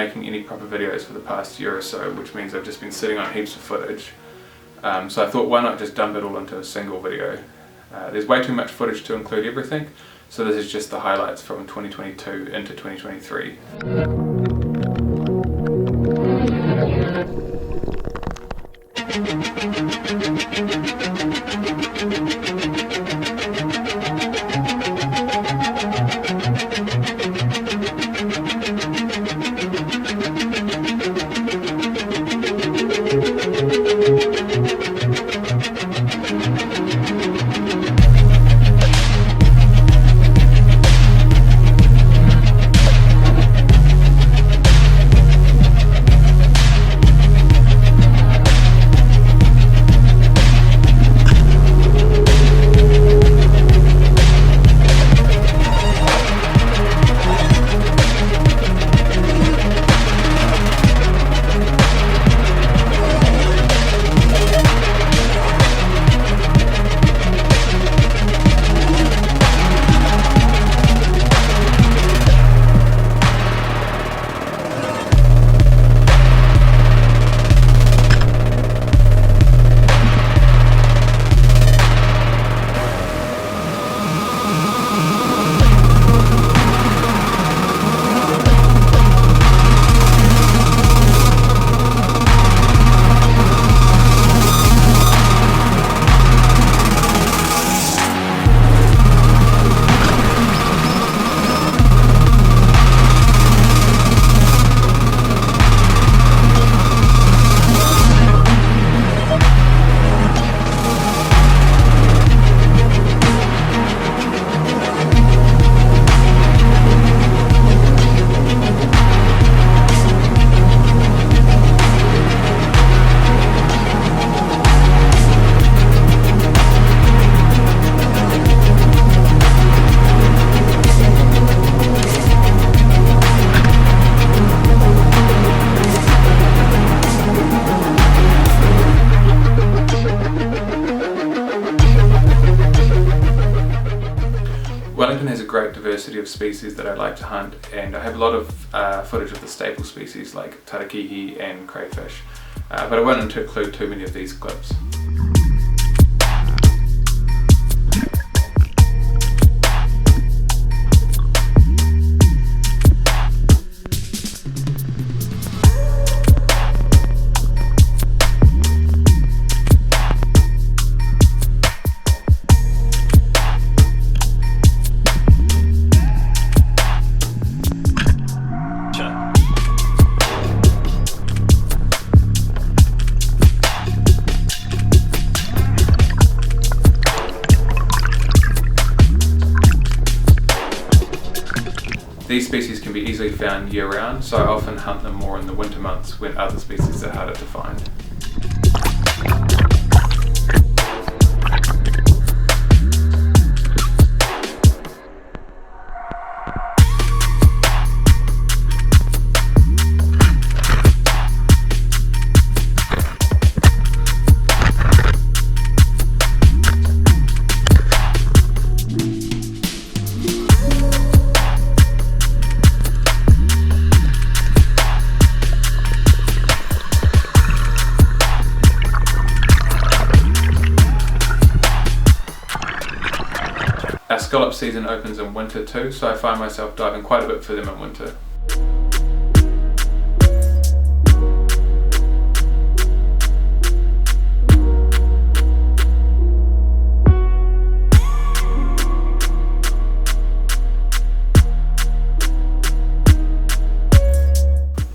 making any proper videos for the past year or so, which means I've just been sitting on heaps of footage. So I thought, why not just dump it all into a single video? There's way too much footage to include everything, so this is just the highlights from 2022 into 2023. Wellington has a great diversity of species that I like to hunt, and I have a lot of footage of the staple species like taranaki and crayfish, but I won't include too many of these clips. These species can be easily found year-round, so I often hunt them more in the winter months when other species are harder to find. Our scallop season opens in winter too, so I find myself diving quite a bit for them in winter.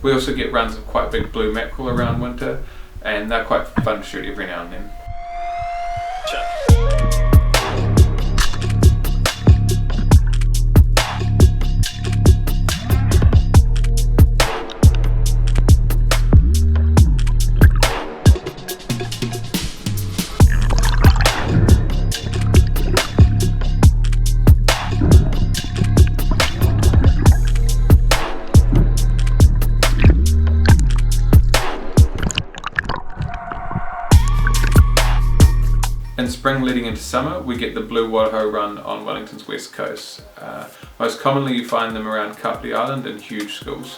We also get runs of quite big blue mackerel around winter, and they're quite fun to shoot every now and then. In spring leading into summer, we get the blue waterhoe run on Wellington's west coast. Most commonly you find them around Kapiti Island in huge schools.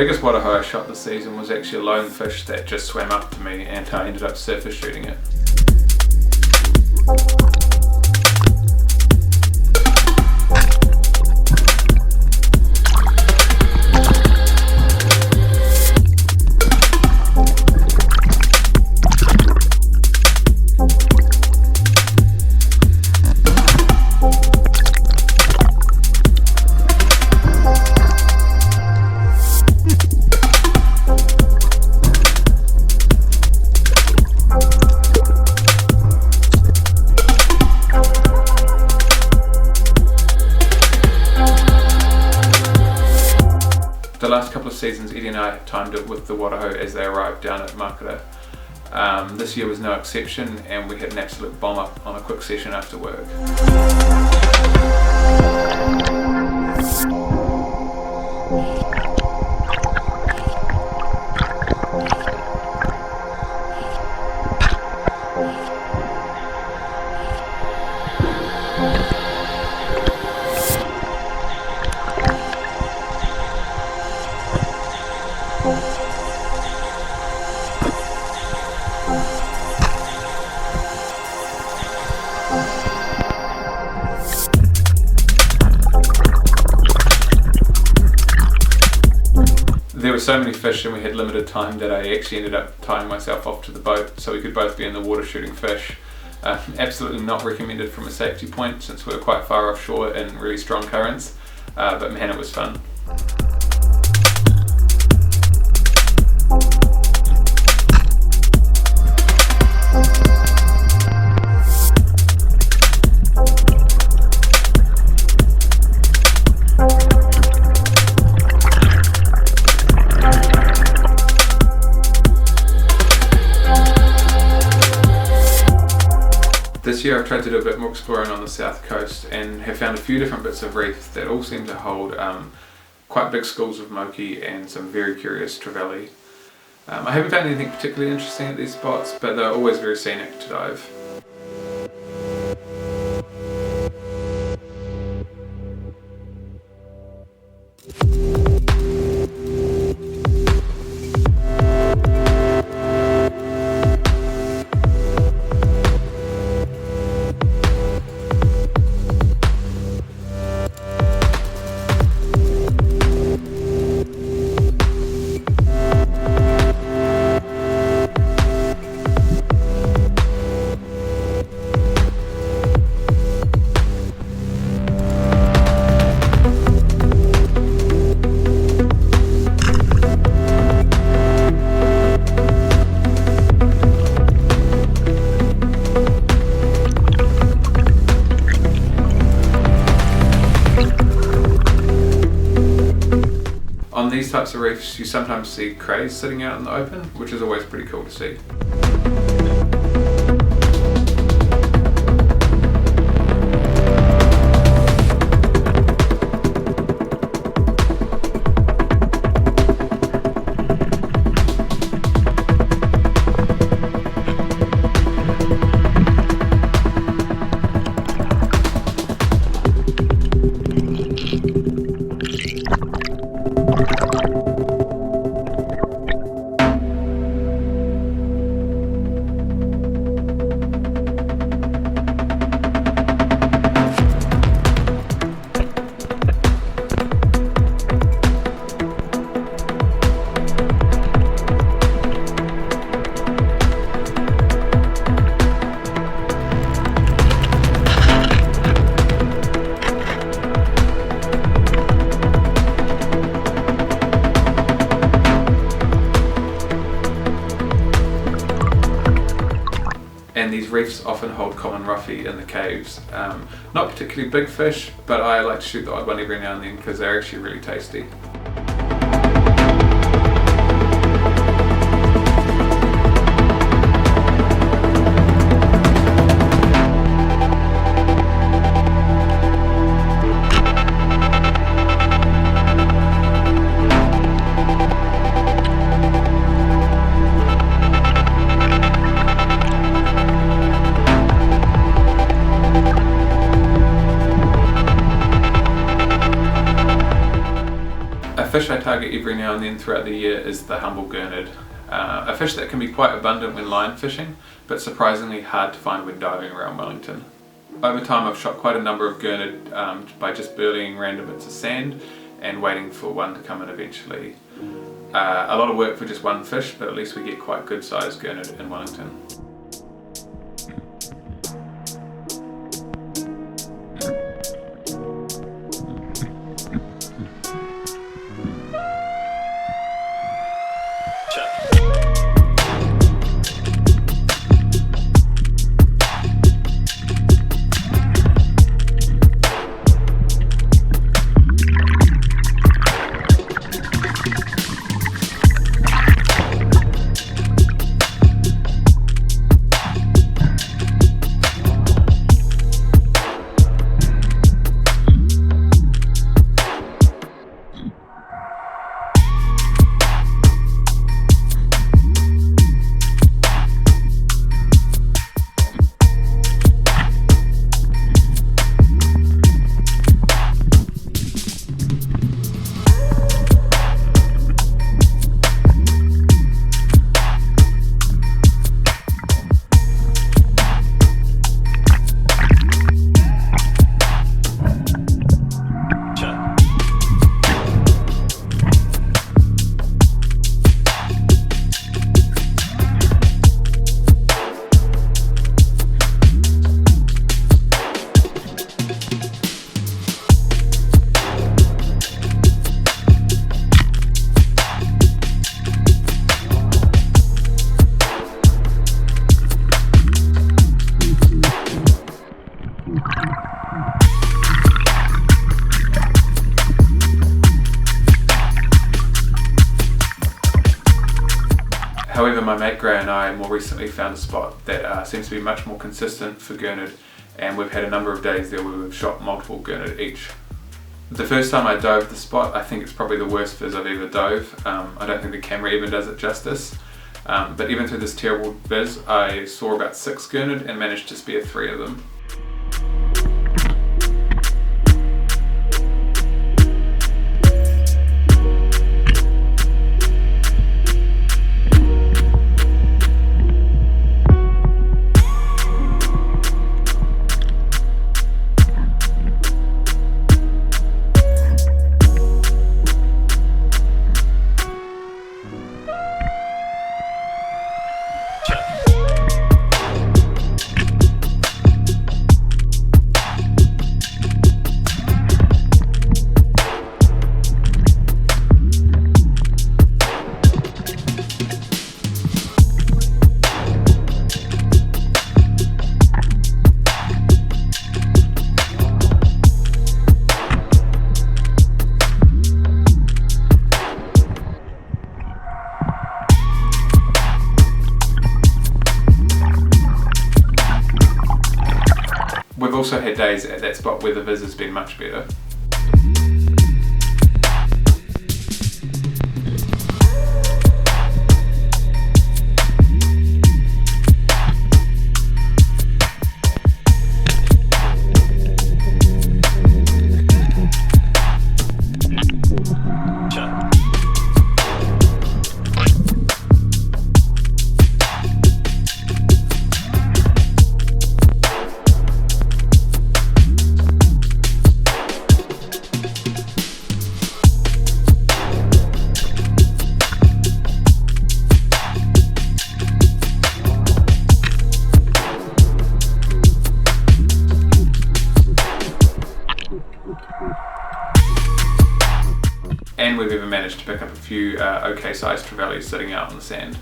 biggest wadaho I shot this season was actually a lone fish that just swam up to me, and I ended up surface shooting it. The last couple of seasons, Eddie and I timed it with the wadaho as they arrived down at Makara. This year was no exception, and we had an absolute bomb up on a quick session after work. There were so many fish and we had limited time that I actually ended up tying myself off to the boat so we could both be in the water shooting fish. Absolutely not recommended from a safety point since we were quite far offshore in really strong currents, but man, it was fun. This year I've tried to do a bit more exploring on the south coast and have found a few different bits of reef that all seem to hold quite big schools of moki and some very curious trevally. I haven't found anything particularly interesting at these spots, but they're always very scenic to dive. On these types of reefs you sometimes see crays sitting out in the open, which is always pretty cool to see. And these reefs often hold common roughy in the caves. Not particularly big fish, but I like to shoot the odd one every now and then because they're actually really tasty. fish I target every now and then throughout the year is the humble gurnard, a fish that can be quite abundant when line fishing, but surprisingly hard to find when diving around Wellington. Over time I've shot quite a number of gurnard by just burleying random bits of sand and waiting for one to come in eventually. A lot of work for just one fish, but at least we get quite good sized gurnard in Wellington. However, my mate Gray and I more recently found a spot that seems to be much more consistent for gurnard, and we've had a number of days there where we've shot multiple gurnard each. The first time I dove the spot, I think it's probably the worst viz I've ever dove. I don't think the camera even does it justice. But even through this terrible viz, I saw about 6 gurnard and managed to spare 3 of them. We've also had days at that spot where the viz has been much better. And we've even managed to pick up a few okay sized trevallies sitting out on the sand.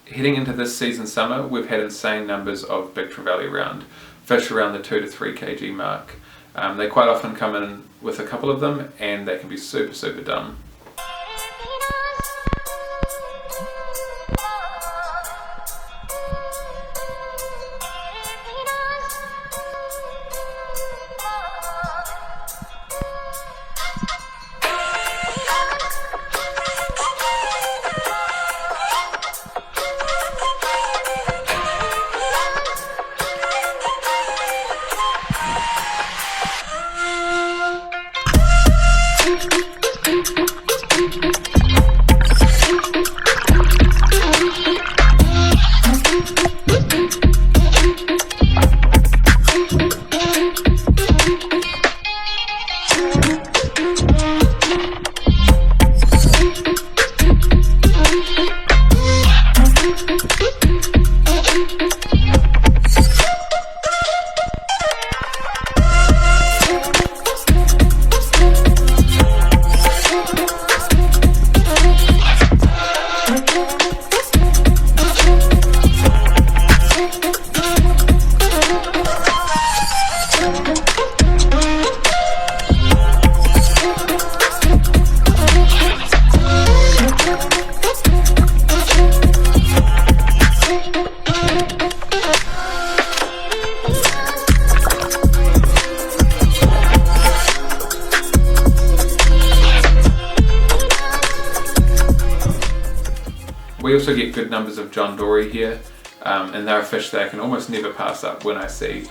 Heading into this season summer, we've had insane numbers of big trevally around. Fish around the 2 to 3 kg mark. They quite often come in with a couple of them and they can be super dumb. also get good numbers of John Dory here, and they're a fish that I can almost never pass up when I see.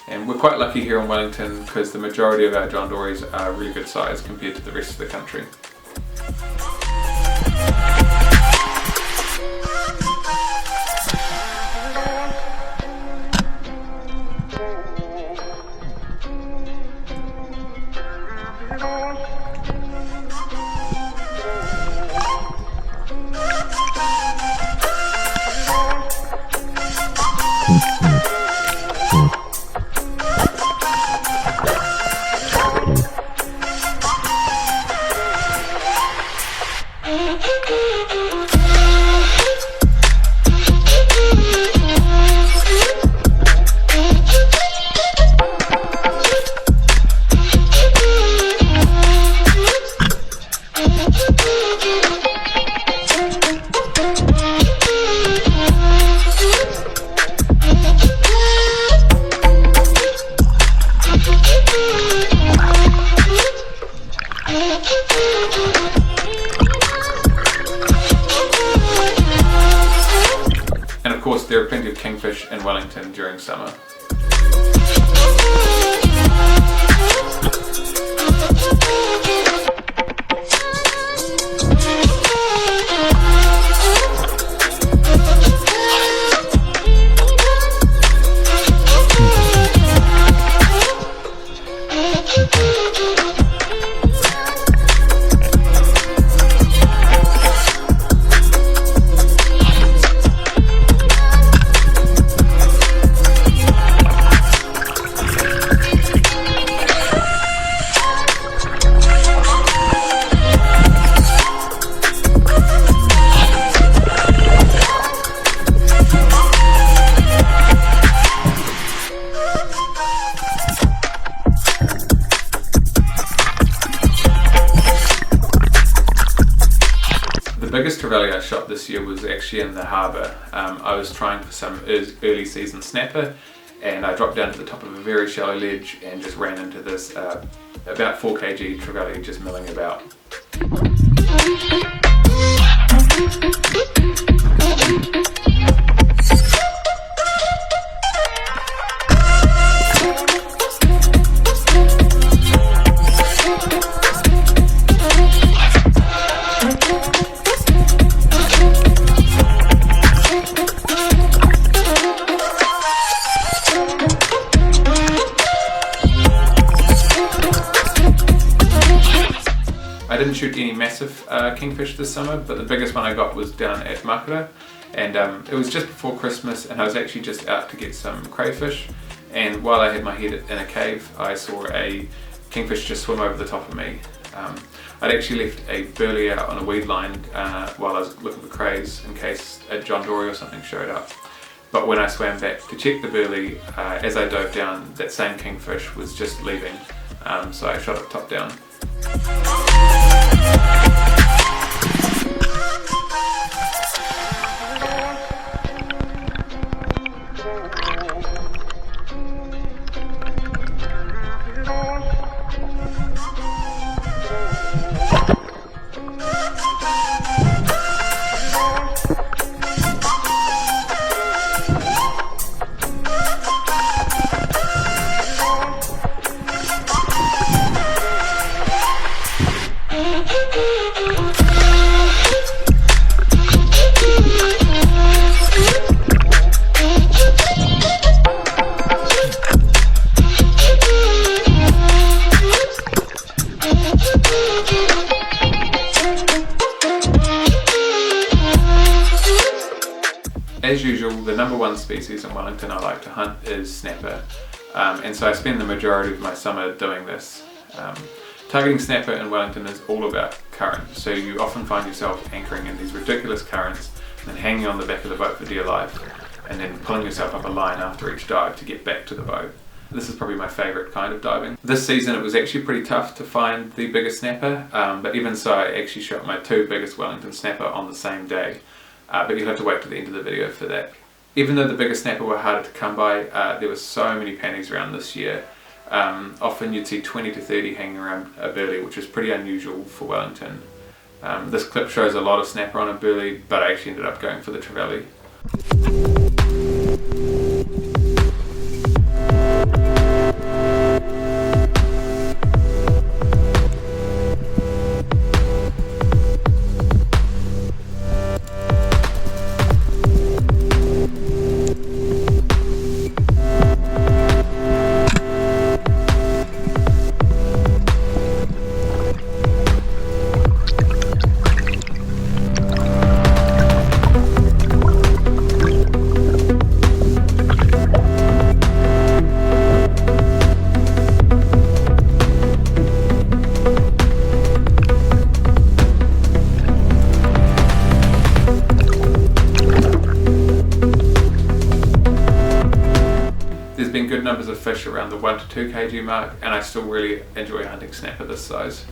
And we're quite lucky here in Wellington because the majority of our John Dories are really good size compared to the rest of the country. And of course there are plenty of kingfish in Wellington during summer. The biggest trevally I shot this year was actually in the harbour. I was trying for some early season snapper, and I dropped down to the top of a very shallow ledge and just ran into this about 4 kg trevally just milling about. I didn't shoot any massive kingfish this summer, but the biggest one I got was down at Makura, and it was just before Christmas, and I was actually just out to get some crayfish, and while I had my head in a cave I saw a kingfish just swim over the top of me. I'd actually left a burley out on a weed line while I was looking for crays in case a John Dory or something showed up. But when I swam back to check the burley, as I dove down, that same kingfish was just leaving, so I shot it top down. As usual, the number one species in Wellington I like to hunt is snapper, and so I spend the majority of my summer doing this. Targeting snapper in Wellington is all about current, so you often find yourself anchoring in these ridiculous currents and then hanging on the back of the boat for dear life, and then pulling yourself up a line after each dive to get back to the boat. This is probably my favourite kind of diving. This season it was actually pretty tough to find the biggest snapper, but even so I actually shot my 2 biggest Wellington snapper on the same day. But you'll have to wait to the end of the video for that. Even though the bigger snapper were harder to come by, there were so many panties around this year. Often you'd see 20 to 30 hanging around a burley, which is pretty unusual for Wellington. This clip shows a lot of snapper on a burley, but I actually ended up going for the trevally. There's been good numbers of fish around the 1 to 2 kg mark, and I still really enjoy hunting snapper this size.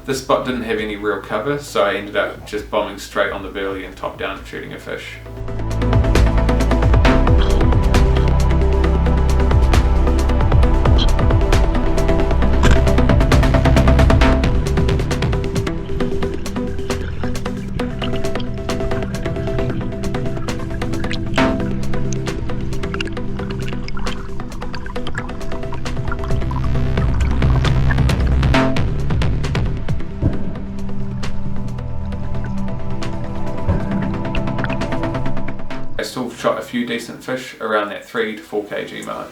This spot didn't have any real cover, so I ended up just bombing straight on the burley and top down shooting a fish. I still shot a few decent fish around that 3 to 4 kg mark.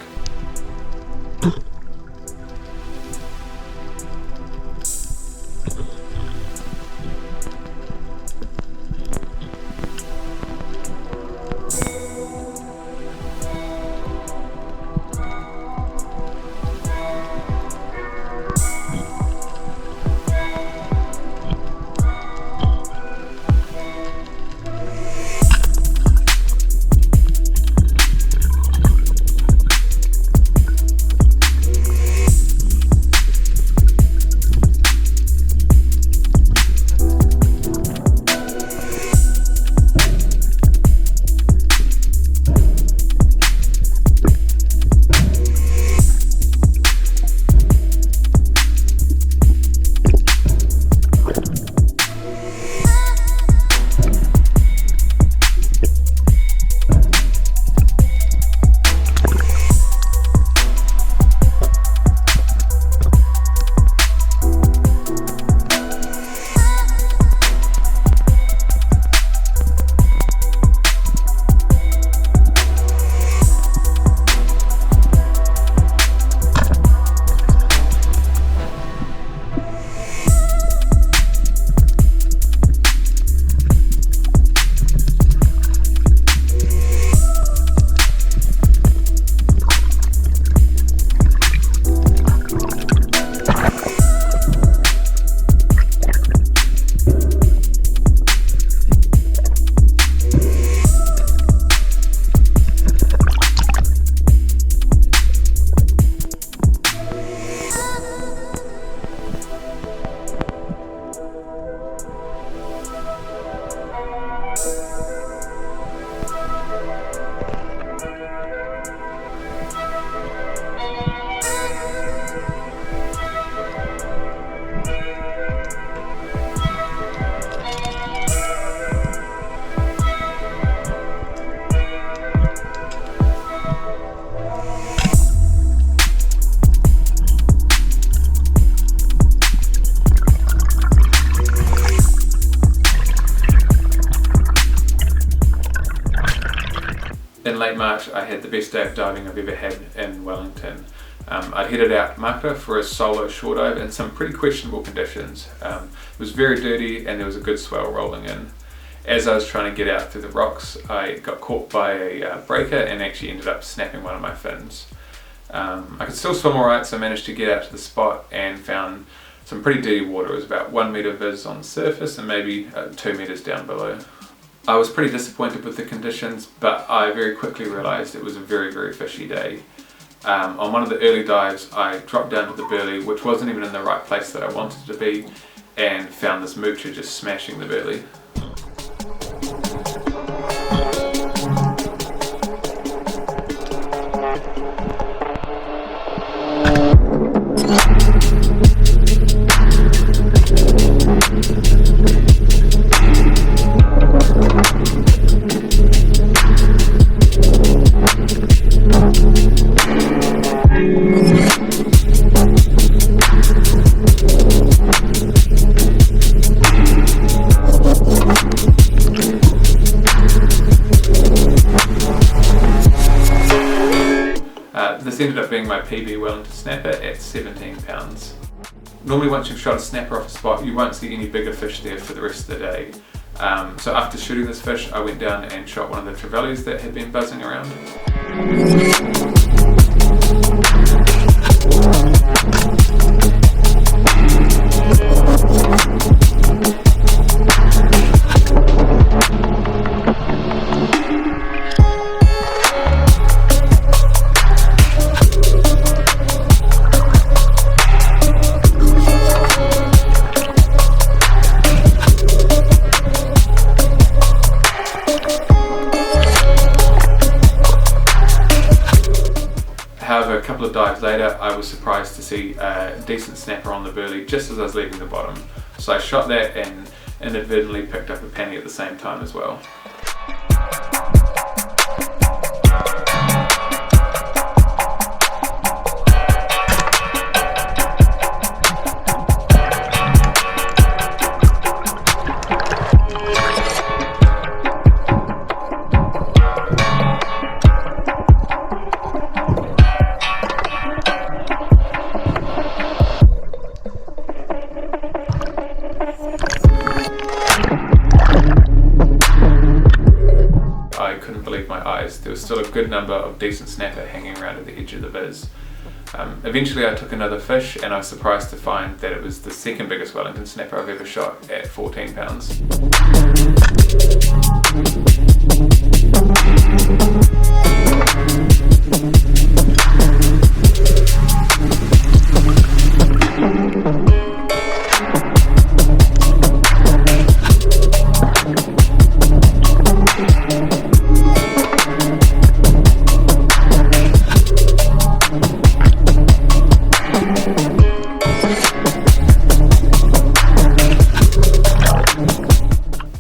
In late March I had the best day of diving I've ever had in Wellington. I'd headed out Makata for a solo shore dive in some pretty questionable conditions. It was very dirty and there was a good swell rolling in. As I was trying to get out through the rocks, I got caught by a breaker and actually ended up snapping one of my fins. I could still swim alright, so I managed to get out to the spot and found some pretty dirty water. It was about 1 metre viz on the surface and maybe 2 metres down below. I was pretty disappointed with the conditions, but I very quickly realised it was a very fishy day. On one of the early dives I dropped down to the burley, which wasn't even in the right place that I wanted to be, and found this moocher just smashing the burley. This ended up being my PB Wellington snapper at 17 pounds. Normally once you've shot a snapper off a spot you won't see any bigger fish there for the rest of the day. So after shooting this fish I went down and shot one of the trevallies that had been buzzing around. However, a couple of dives later I was surprised to see a decent snapper on the burley just as I was leaving the bottom. So I shot that and inadvertently picked up a penny at the same time as well. I couldn't believe my eyes. There was still a good number of decent snapper hanging around at the edge of the viz. Eventually I took another fish and I was surprised to find that it was the second biggest Wellington snapper I've ever shot at 14 pounds.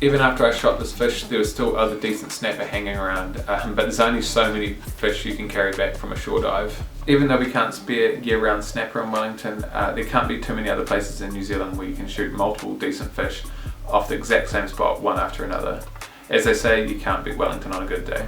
Even after I shot this fish, there was still other decent snapper hanging around, but there's only so many fish you can carry back from a shore dive. Even though we can't spare year-round snapper in Wellington, there can't be too many other places in New Zealand where you can shoot multiple decent fish off the exact same spot, one after another. As they say, you can't beat Wellington on a good day.